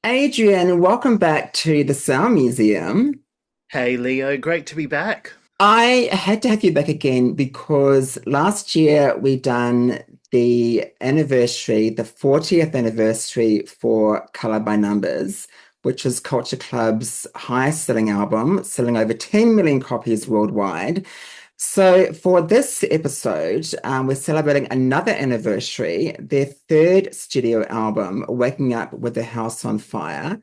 Adrian, welcome back to the Sound Museum. Hey Leo, great to be back. I had to have you back again because last year we done the 40th anniversary for Colour by Numbers, which was Culture Club's highest selling album, selling over 10 million copies worldwide. So for this episode, we're celebrating another anniversary, their third studio album, Waking Up with the House on Fire.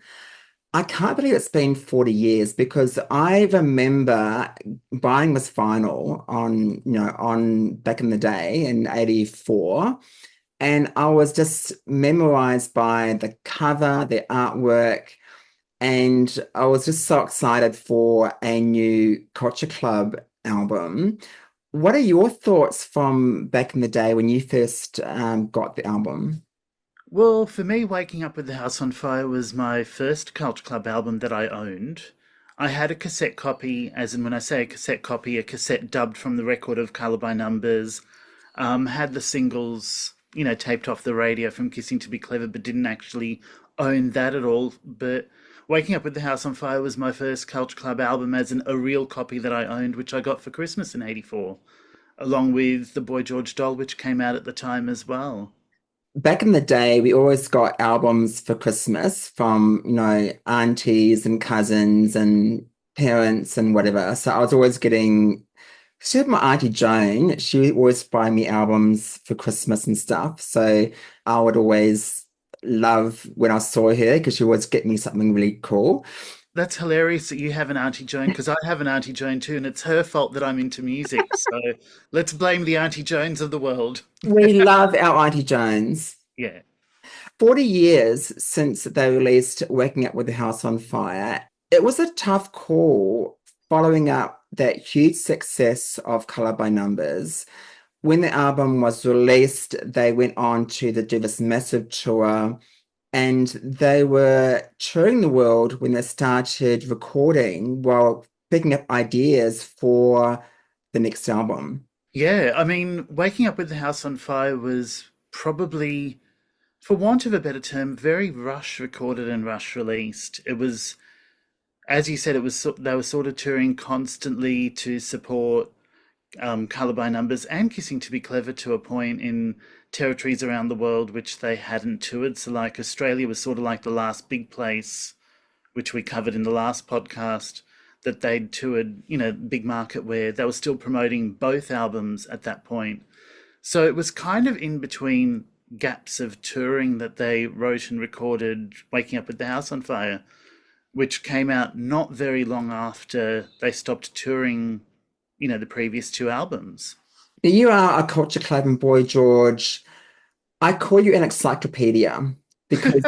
I can't believe it's been 40 years because I remember buying this vinyl on back in the day in 84. And I was just memorized by the cover, the artwork, and I was just so excited for a new Culture Club album. What are your thoughts from back in the day when you first got the album? Well, for me, Waking Up with the House on Fire was my first Culture Club album that I owned. I had a cassette copy, as in when I say a cassette copy, a cassette dubbed from the record of Colour by Numbers, had the singles, taped off the radio from Kissing to Be Clever, but didn't actually own that at all. But Waking Up with the House on Fire was my first Culture Club album as a real copy that I owned, which I got for Christmas in '84, along with the Boy George doll, which came out at the time as well. Back in the day, we always got albums for Christmas from, aunties and cousins and parents and whatever. So I was always getting, she had my Auntie Joan, she would always buy me albums for Christmas and stuff. So I would always love when I saw her because she would always get me something really cool. That's hilarious that you have an Auntie Joan because I have an Auntie Joan too, and it's her fault that I'm into music. So let's blame the Auntie Joans of the world. We love our Auntie Jones. Yeah. 40 years since they released Waking Up with the House on Fire, it was a tough call following up that huge success of Colour by Numbers. When the album was released, they went on to do this massive tour and they were touring the world when they started recording while picking up ideas for the next album. Yeah, I mean, Waking Up with the House on Fire was probably, for want of a better term, very rush recorded and rush released. It was, as you said, they were sort of touring constantly to support Colour by Numbers and Kissing to Be Clever to a point in territories around the world which they hadn't toured. So, like, Australia was sort of like the last big place, which we covered in the last podcast, that they'd toured, big market where they were still promoting both albums at that point. So it was kind of in between gaps of touring that they wrote and recorded Waking Up with the House on Fire, which came out not very long after they stopped touring, the previous two albums. Now, you are a Culture Club and Boy George. I call you an encyclopedia because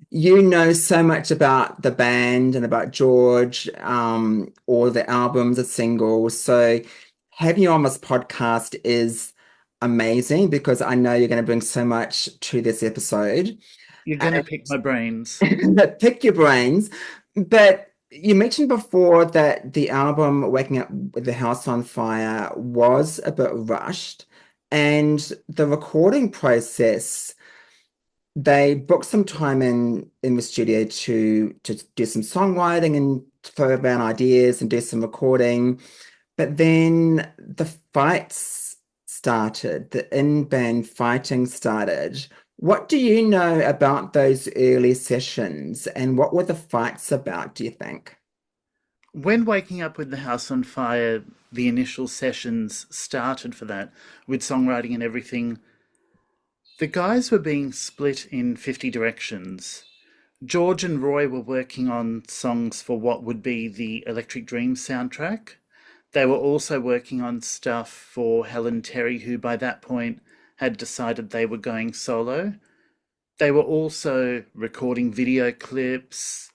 you know so much about the band and about George, all the albums, the singles. So having you on this podcast is amazing because I know you're going to bring so much to this episode. You're going to pick my brains. And pick your brains. But you mentioned before that the album Waking Up with the House on Fire was a bit rushed. And the recording process, they booked some time in the studio to do some songwriting and throw around ideas and do some recording. But then the fights started, the in-band fighting started. What do you know about those early sessions and what were the fights about, do you think? When Waking Up with the House on Fire, the initial sessions started for that, with songwriting and everything, the guys were being split in 50 directions. George and Roy were working on songs for what would be the Electric Dream soundtrack. They were also working on stuff for Helen Terry, who by that point had decided they were going solo. They were also recording video clips,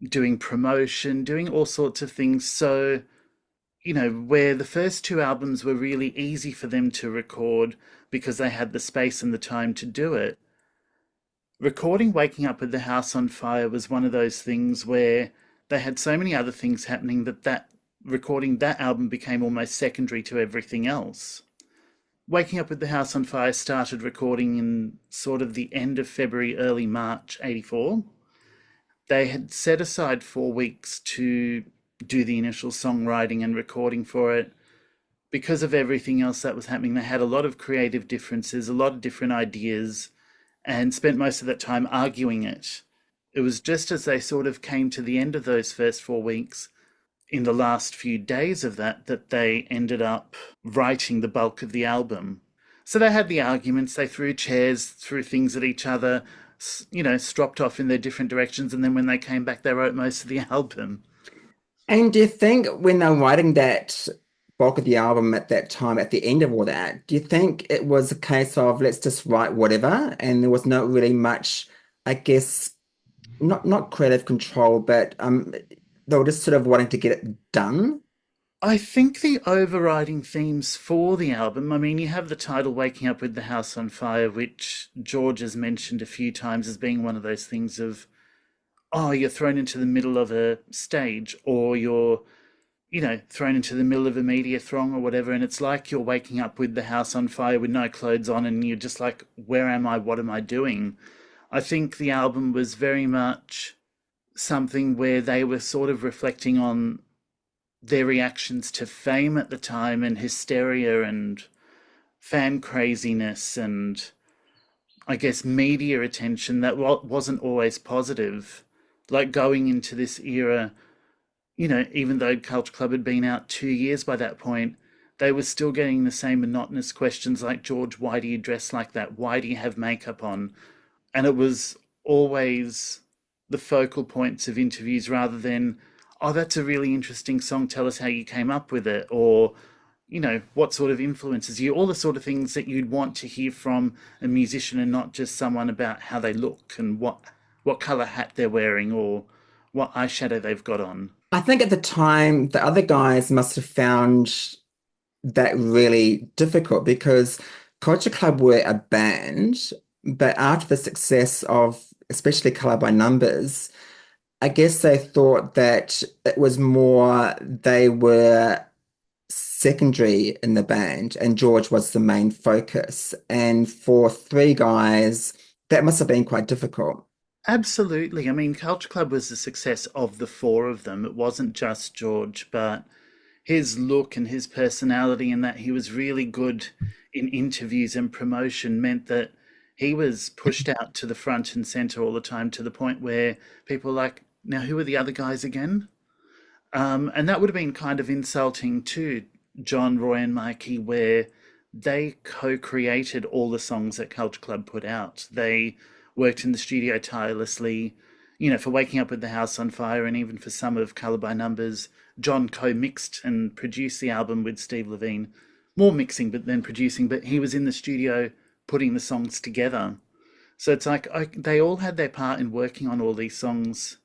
doing promotion, doing all sorts of things. So, where the first two albums were really easy for them to record because they had the space and the time to do it, recording Waking Up with the House on Fire was one of those things where they had so many other things happening that recording that album became almost secondary to everything else. Waking Up with the House on Fire started recording in sort of the end of February, early March '84. They had set aside 4 weeks to do the initial songwriting and recording for it. Because of everything else that was happening, they had a lot of creative differences, a lot of different ideas, and spent most of that time arguing it. It was just as they sort of came to the end of those first 4 weeks, in the last few days of that, that they ended up writing the bulk of the album. So they had the arguments, they threw chairs, threw things at each other, stropped off in their different directions, and then when they came back, they wrote most of the album. And do you think when they're writing that bulk of the album at that time, at the end of all that, do you think it was a case of let's just write whatever, and there was not really much, I guess, not creative control, but they were just sort of wanting to get it done? I think the overriding themes for the album, I mean, you have the title Waking Up with the House on Fire, which George has mentioned a few times as being one of those things of, oh, you're thrown into the middle of a stage, or you're, thrown into the middle of a media throng or whatever, and it's like you're waking up with the house on fire with no clothes on, and you're just like, where am I? What am I doing? I think the album was very much something where they were sort of reflecting on their reactions to fame at the time and hysteria and fan craziness and I guess media attention that wasn't always positive. Like going into this era, even though Culture Club had been out 2 years by that point, they were still getting the same monotonous questions like, George, why do you dress like that? Why do you have makeup on? And it was always the focal points of interviews rather than, oh, that's a really interesting song. Tell us how you came up with it. Or, what sort of influences you, all the sort of things that you'd want to hear from a musician and not just someone about how they look and what color hat they're wearing or what eyeshadow they've got on. I think at the time, the other guys must have found that really difficult because Culture Club were a band, but after the success of especially Color by Numbers, I guess they thought that it was more they were secondary in the band and George was the main focus. And for three guys, that must have been quite difficult. Absolutely. I mean, Culture Club was the success of the four of them. It wasn't just George, but his look and his personality, and that he was really good in interviews and promotion, meant that he was pushed out to the front and center all the time to the point where people were like, now who are the other guys again? And that would have been kind of insulting to John, Roy, and Mikey, where they co created all the songs that Culture Club put out. They worked in the studio tirelessly, for Waking Up with the House on Fire, and even for some of Colour by Numbers. John co mixed and produced the album with Steve Levine. More mixing but then producing, but he was in the studio putting the songs together. So it's like they all had their part in working on all these songs.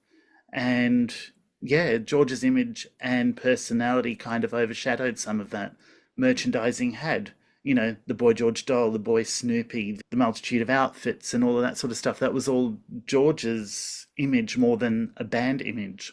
And yeah, George's image and personality kind of overshadowed some of that. Merchandising had, the Boy George doll, the Boy Snoopy, the multitude of outfits, and all of that sort of stuff. That was all George's image more than a band image.